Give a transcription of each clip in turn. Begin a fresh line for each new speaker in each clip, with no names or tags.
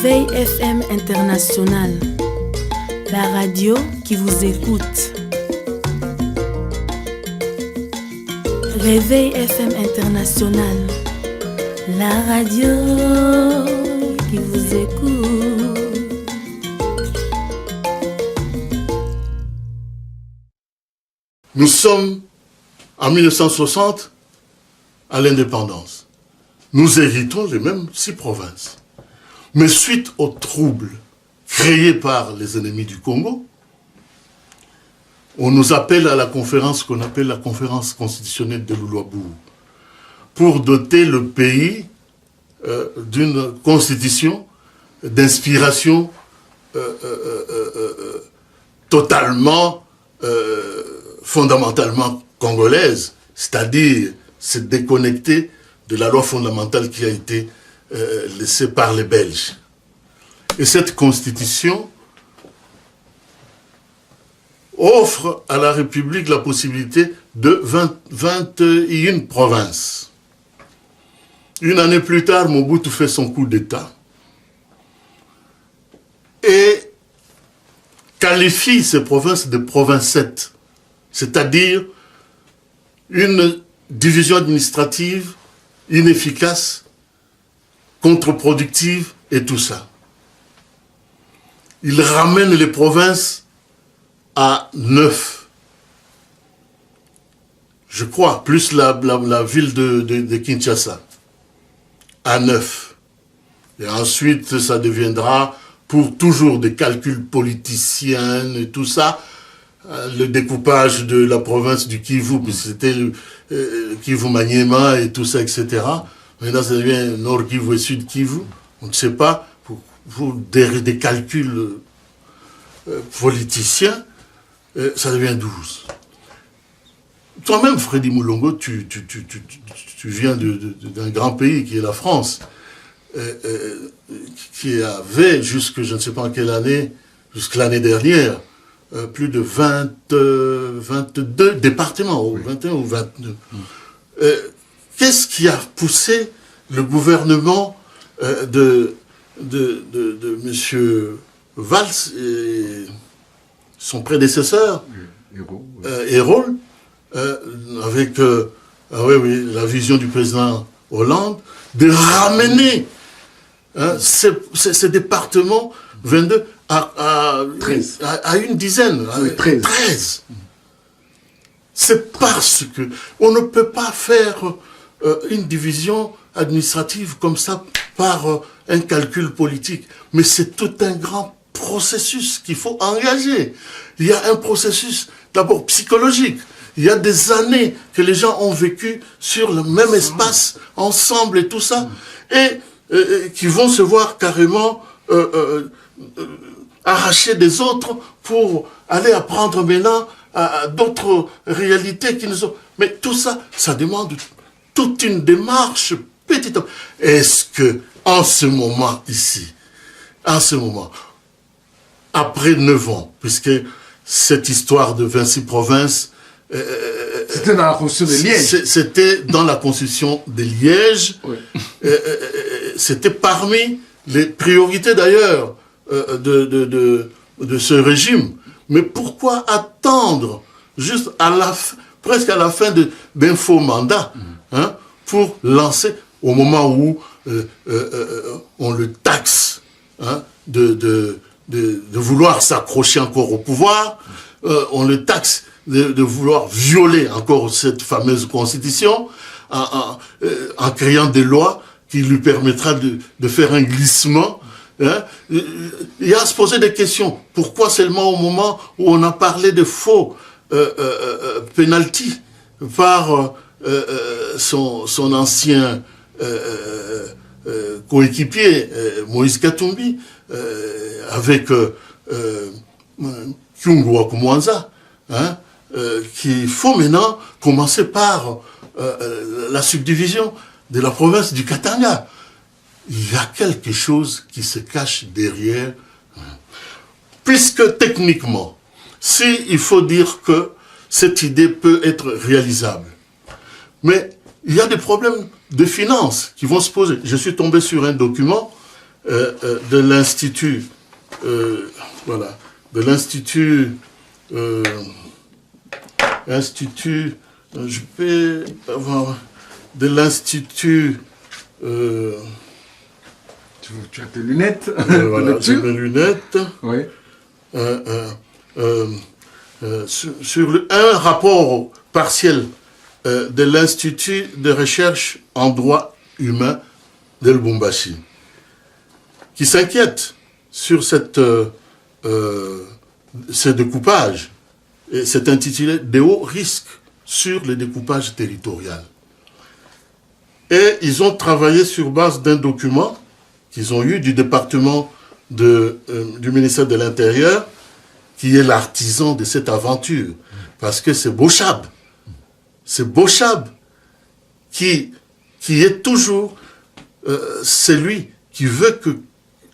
Réveil FM International, la radio qui vous écoute. Réveil FM International, la radio qui vous écoute.
Nous sommes en 1960 à l'indépendance. Nous héritons les mêmes 6 provinces. Mais suite aux troubles créés par les ennemis du Congo, on nous appelle à la conférence qu'on appelle la conférence constitutionnelle de Loulouabourg pour doter le pays d'une constitution d'inspiration totalement, fondamentalement congolaise, c'est-à-dire se déconnecter de la loi fondamentale qui a été laissée par les Belges. Et cette constitution offre à la République la possibilité de 21 provinces. Une année plus tard, Mobutu fait son coup d'État et qualifie ces provinces de provinces 7, c'est-à-dire une division administrative inefficace, contre-productive et tout ça. Il ramène les provinces à 9. Je crois, plus la ville de Kinshasa, à 9. Et ensuite, ça deviendra, pour toujours des calculs politiciens et tout ça, le découpage de la province du Kivu, puisque c'était le Kivu Maniema et tout ça, etc. Maintenant, ça devient Nord Kivu et Sud Kivu. On ne sait pas, pour des calculs politiciens, ça devient 12. Toi-même, Freddy Moulongo, tu viens d'un grand pays qui est la France, qui avait, jusque je ne sais pas en quelle année, jusqu'à l'année dernière, plus de 22 départements, 21 ou 22. Qu'est-ce qui a poussé le gouvernement de M. Valls et son prédécesseur, Hérol, avec la vision du président Hollande, de ramener ces départements 22 à une dizaine, 13. C'est parce que on ne peut pas faire une division administrative comme ça par un calcul politique. Mais c'est tout un grand processus qu'il faut engager. Il y a un processus d'abord psychologique. Il y a des années que les gens ont vécu sur le même espace, ensemble et tout ça, et qui vont se voir carrément arrachés des autres pour aller apprendre maintenant à d'autres réalités qui nous ont... Mais tout ça, ça demande toute une démarche petite. Est-ce que, en ce moment ici, après 9 ans, puisque cette histoire de 26 provinces,
c'était dans la Constitution de Liège.
C'était dans la Constitution de Liège. Oui. C'était parmi les priorités d'ailleurs de ce régime. Mais pourquoi attendre juste presque à la fin d'un faux mandat pour lancer au moment où on le taxe de vouloir s'accrocher encore au pouvoir, on le taxe de vouloir violer encore cette fameuse constitution en créant des lois qui lui permettra de faire un glissement. Il y a à se poser des questions. Pourquoi seulement au moment où on a parlé de faux penalty par son ancien coéquipier Moïse Katumbi avec Kyungu Wakumwanza, qu'il faut maintenant commencer par la subdivision de la province du Katanga. Il y a quelque chose qui se cache derrière. Puisque techniquement, il faut dire que cette idée peut être réalisable. Mais il y a des problèmes de finances qui vont se poser. Je suis tombé sur un document de l'Institut, voilà, de l'Institut, je peux avoir, de l'Institut,
tu as tes lunettes.
Voilà, j'ai mes lunettes.
Oui.
Sur un rapport partiel de l'Institut de recherche en droit humain de Lubumbashi, qui s'inquiète sur ce découpage. Et c'est intitulé « Des hauts risques sur le découpage territorial ». Et ils ont travaillé sur base d'un document qu'ils ont eu du département du ministère de l'Intérieur, qui est l'artisan de cette aventure. Parce que c'est Bochab. C'est Bochab qui est toujours celui qui veut que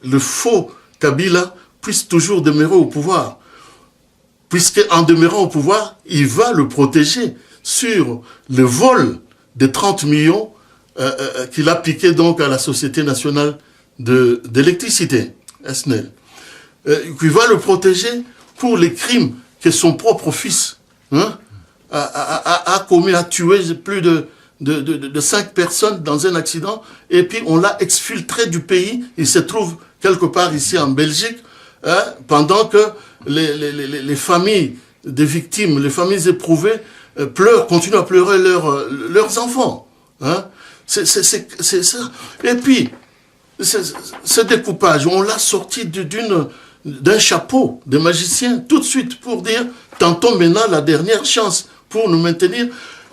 le faux Kabila puisse toujours demeurer au pouvoir. Puisqu'en demeurant au pouvoir, il va le protéger sur le vol de 30 millions qu'il a piqué donc à la Société nationale d'électricité, SNEL. Il va le protéger pour les crimes que son propre fils a commis, a tué plus de 5 personnes dans un accident, et puis on l'a exfiltré du pays. Il se trouve quelque part ici en Belgique, pendant que les familles des victimes, les familles éprouvées, continuent à pleurer leurs enfants. C'est ça. Et puis, ce découpage, on l'a sorti d'un chapeau de magicien tout de suite pour dire tentons maintenant la dernière chance pour nous maintenir.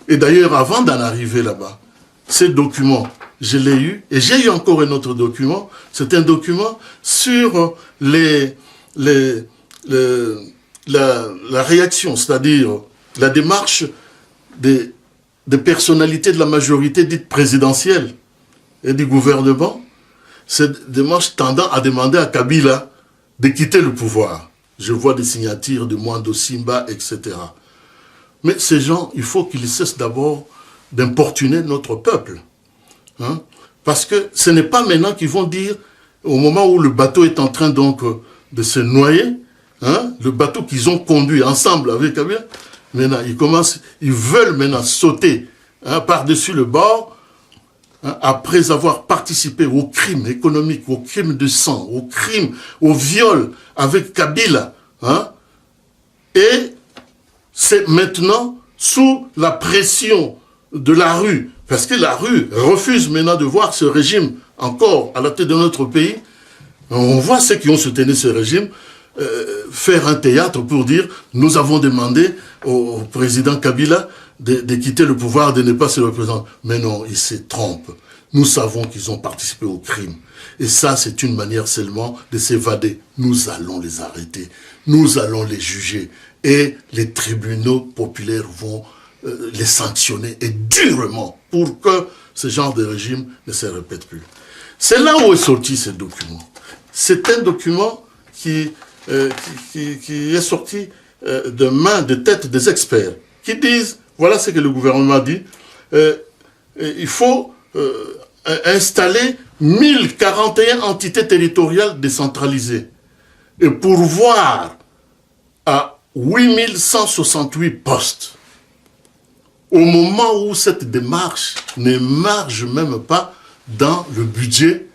Et d'ailleurs, avant d'en arriver là-bas, ce document, je l'ai eu, et j'ai eu encore un autre document. C'est un document sur la réaction, c'est-à-dire la démarche des personnalités de la majorité dite présidentielle et du gouvernement. Cette démarche tendant à demander à Kabila de quitter le pouvoir. Je vois des signatures de Mwando Simba, etc. Mais ces gens, il faut qu'ils cessent d'abord d'importuner notre peuple. Parce que ce n'est pas maintenant qu'ils vont dire, au moment où le bateau est en train donc de se noyer, le bateau qu'ils ont conduit ensemble avec Kabila, maintenant ils veulent maintenant sauter par-dessus le bord, après avoir participé aux crimes économiques, aux crimes de sang, aux crimes, aux viols avec Kabila. Et c'est maintenant sous la pression de la rue, parce que la rue refuse maintenant de voir ce régime encore à la tête de notre pays. On voit ceux qui ont soutenu ce régime faire un théâtre pour dire « Nous avons demandé au président Kabila de quitter le pouvoir, de ne pas se représenter. » Mais non, ils se trompent. Nous savons qu'ils ont participé au crime. Et ça, c'est une manière seulement de s'évader. Nous allons les arrêter. Nous allons les juger. Et les tribunaux populaires vont les sanctionner, et durement, pour que ce genre de régime ne se répète plus. C'est là où est sorti ce document. C'est un document qui est sorti de tête des experts, qui disent, voilà ce que le gouvernement dit, il faut installer 1041 entités territoriales décentralisées et pourvoir à 8168 postes. Au moment où cette démarche ne marche même pas dans le budget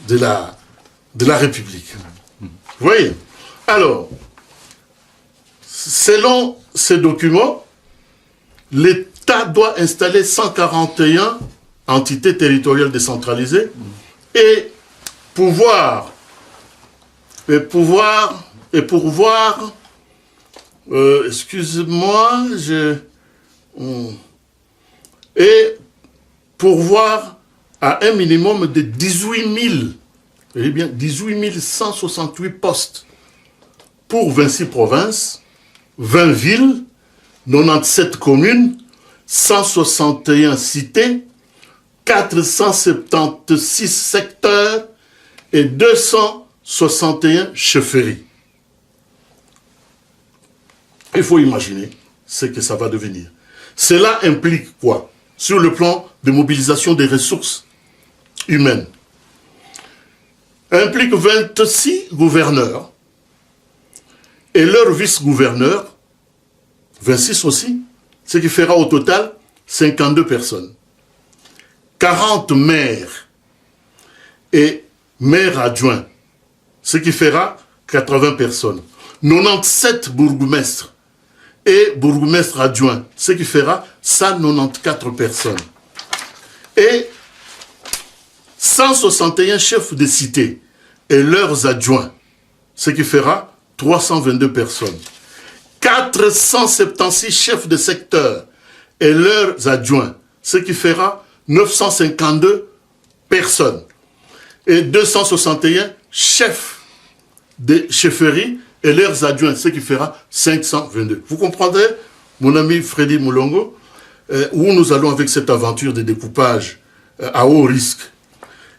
de la République. Vous voyez? Alors, selon ces documents, l'État doit installer 141 entités territoriales décentralisées et pourvoir excusez-moi, et pourvoir à un minimum de 18 168 postes pour 26 provinces, 20 villes, 97 communes, 161 cités, 476 secteurs et 261 chefferies. Il faut imaginer ce que ça va devenir. Cela implique quoi? Sur le plan de mobilisation des ressources humaines. implique 26 gouverneurs et leurs vice-gouverneurs, 26 aussi, ce qui fera au total 52 personnes. 40 maires et maires adjoints, ce qui fera 80 personnes. 97 bourgmestres et bourgmestres adjoints, ce qui fera 194 personnes. Et 161 chefs de cité et leurs adjoints, ce qui fera 322 personnes. 476 chefs de secteur et leurs adjoints, ce qui fera 952 personnes. Et 261 chefs de chefferie et leurs adjoints, ce qui fera 522. Vous comprendrez, mon ami Freddy Moulongo, où nous allons avec cette aventure de découpage à haut risque.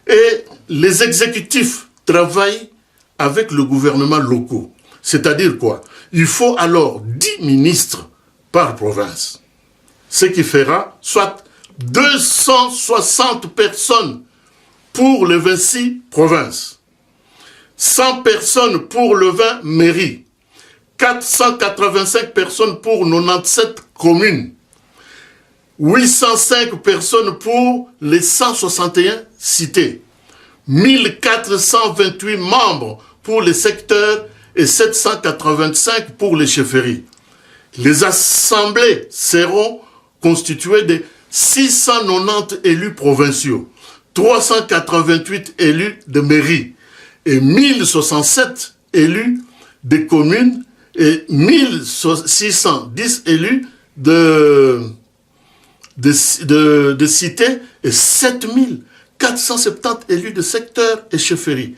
Et les exécutifs travaillent avec le gouvernement local. C'est-à-dire quoi? Il faut alors 10 ministres par province. Ce qui fera soit 260 personnes pour les 26 provinces. 100 personnes pour le 20 mairies. 485 personnes pour 97 communes. 805 personnes pour les 161 cités. 1428 membres pour les secteurs et 785 pour les chefferies. Les assemblées seront constituées de 690 élus provinciaux, 388 élus de mairie et 1067 élus des communes et 1610 élus de cités et 7470 élus de secteurs et chefferies.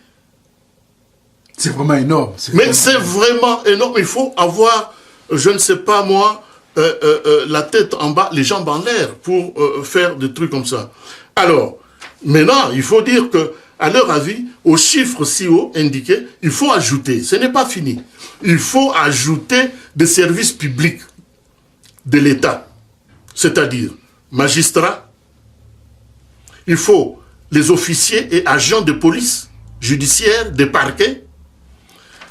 C'est vraiment énorme.
Mais c'est vraiment énorme. Il faut avoir, je ne sais pas moi, la tête en bas, les jambes en l'air pour faire des trucs comme ça. Alors, maintenant, il faut dire que, à leur avis, aux chiffres si hauts indiqués, il faut ajouter, ce n'est pas fini, il faut ajouter des services publics de l'État, c'est-à-dire magistrats, il faut les officiers et agents de police judiciaire, des parquets,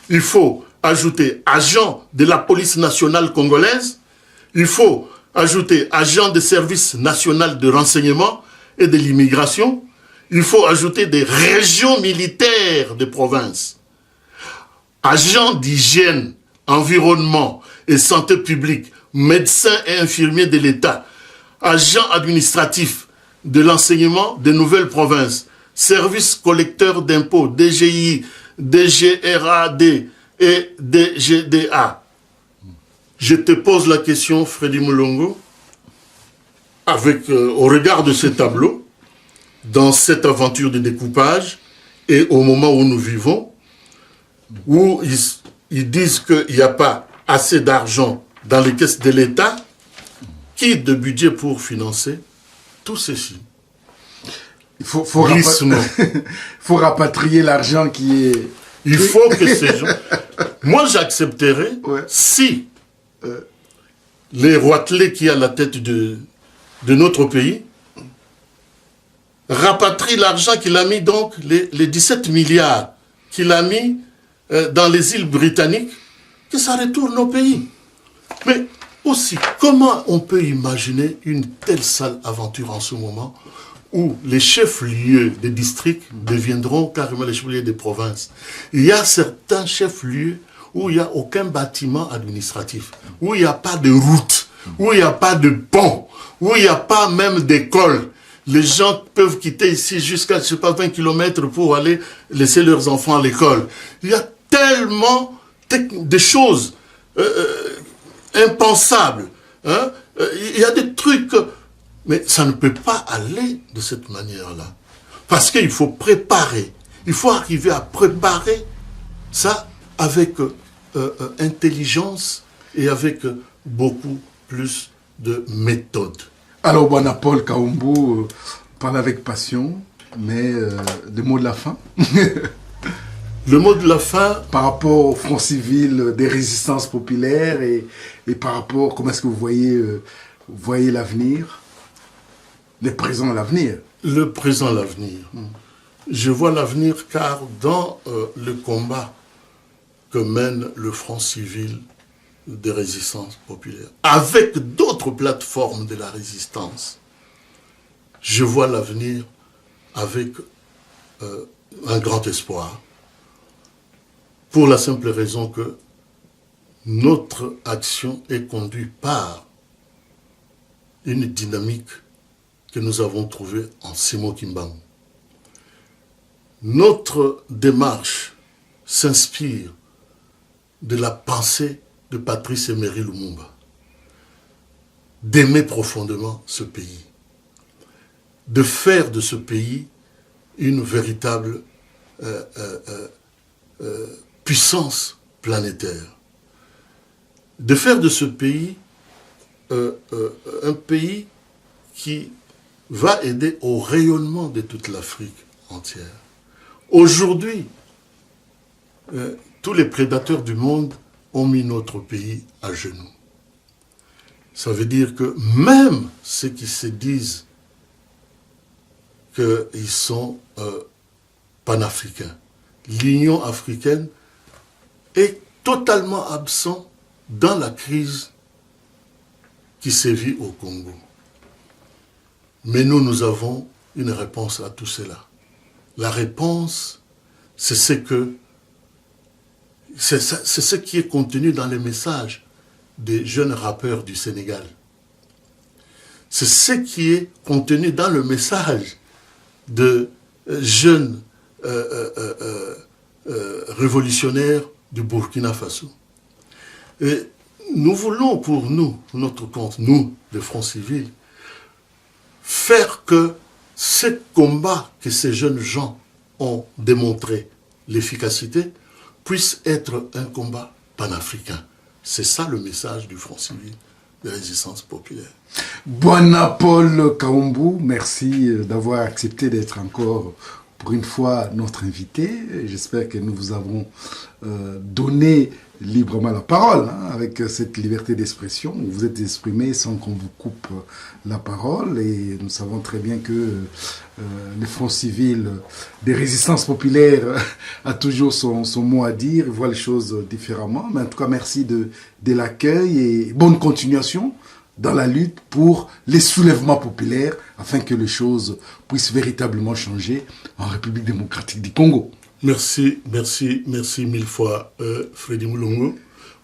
il faut ajouter agents de la police nationale congolaise, il faut ajouter agents de service national de renseignement et de l'immigration, il faut ajouter des régions militaires de province, agents d'hygiène, environnement et santé publique, médecins et infirmiers de l'État, agents administratifs de l'enseignement des nouvelles provinces, services collecteurs d'impôts, DGI, DGRAD et DGDA. Je te pose la question, Freddy Moulongo, avec, au regard de ce tableau, dans cette aventure de découpage, et au moment où nous vivons, où ils disent qu'il n'y a pas assez d'argent dans les caisses de l'État, qui de budget pour financer tout ceci?
Il faut rapatrier l'argent qui est...
Il faut que ces gens... Moi, j'accepterais si les roitelets qui à la tête de notre pays rapatrient l'argent qu'il a mis, donc, les 17 milliards qu'il a mis dans les îles britanniques, que ça retourne au pays. Mais aussi, comment on peut imaginer une telle sale aventure en ce moment où les chefs-lieux des districts deviendront carrément les chefs-lieux des provinces? Il y a certains chefs-lieux où il n'y a aucun bâtiment administratif, où il n'y a pas de route, où il n'y a pas de pont, où il n'y a pas même d'école. Les gens peuvent quitter ici jusqu'à, je sais pas, 20 km pour aller laisser leurs enfants à l'école. Il y a tellement de choses impensables. Hein? Il y a des trucs... Mais ça ne peut pas aller de cette manière-là. Parce qu'il faut préparer. Il faut arriver à préparer ça avec intelligence et avec beaucoup plus de méthode.
Alors, bon, Paul Kaumbu parle avec passion, mais le mot de la fin.
Le mot de la fin...
Par rapport au Front civil des résistances populaires et par rapport, comment est-ce que vous voyez l'avenir, le présent et l'avenir?
Le présent et l'avenir. je vois l'avenir car dans le combat que mène le Front civil de résistance populaire, avec d'autres plateformes de la résistance, je vois l'avenir avec un grand espoir, pour la simple raison que notre action est conduite par une dynamique que nous avons trouvée en Simon Kimbangu. Notre démarche s'inspire de la pensée de Patrice Emery Lumumba, d'aimer profondément ce pays, de faire de ce pays une véritable puissance planétaire, de faire de ce pays un pays qui va aider au rayonnement de toute l'Afrique entière. Aujourd'hui, tous les prédateurs du monde ont mis notre pays à genoux. Ça veut dire que même ceux qui se disent qu'ils sont panafricains, l'Union africaine est totalement absente dans la crise qui sévit au Congo. Mais nous avons une réponse à tout cela. La réponse, c'est ce qui est contenu dans les messages des jeunes rappeurs du Sénégal. C'est ce qui est contenu dans le message de jeunes révolutionnaires du Burkina Faso. Et nous voulons pour nous, notre compte, nous, le Front civil, faire que ce combat que ces jeunes gens ont démontré l'efficacité puisse être un combat panafricain. C'est ça le message du Front civil de résistance populaire.
Bwana Paul Kaumbu, merci d'avoir accepté d'être encore pour une fois notre invité. J'espère que nous vous avons donné librement la parole, avec cette liberté d'expression. Vous vous êtes exprimé sans qu'on vous coupe la parole et nous savons très bien que le Front civil des résistances populaires a toujours son mot à dire, il voit les choses différemment. Mais en tout cas, merci de l'accueil et bonne continuation dans la lutte pour les soulèvements populaires afin que les choses puissent véritablement changer en République démocratique du Congo.
Merci mille fois, Freddy Mulongo.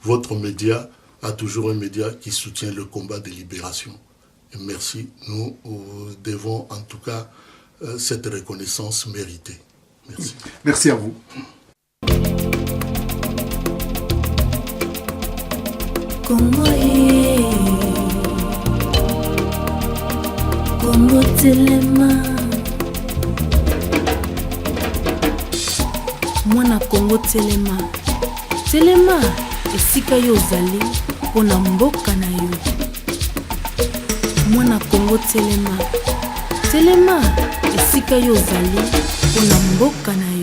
Votre média a toujours un média qui soutient le combat de libération. Et merci. Nous devons en tout cas cette reconnaissance méritée. Merci.
Merci à vous.
Congo Telema. Mwana Congo Telema. Telema esika yo ozali mpona mboka na yo. Mwana Congo Telema. Telema esika yo ozali mpona mboka na yo.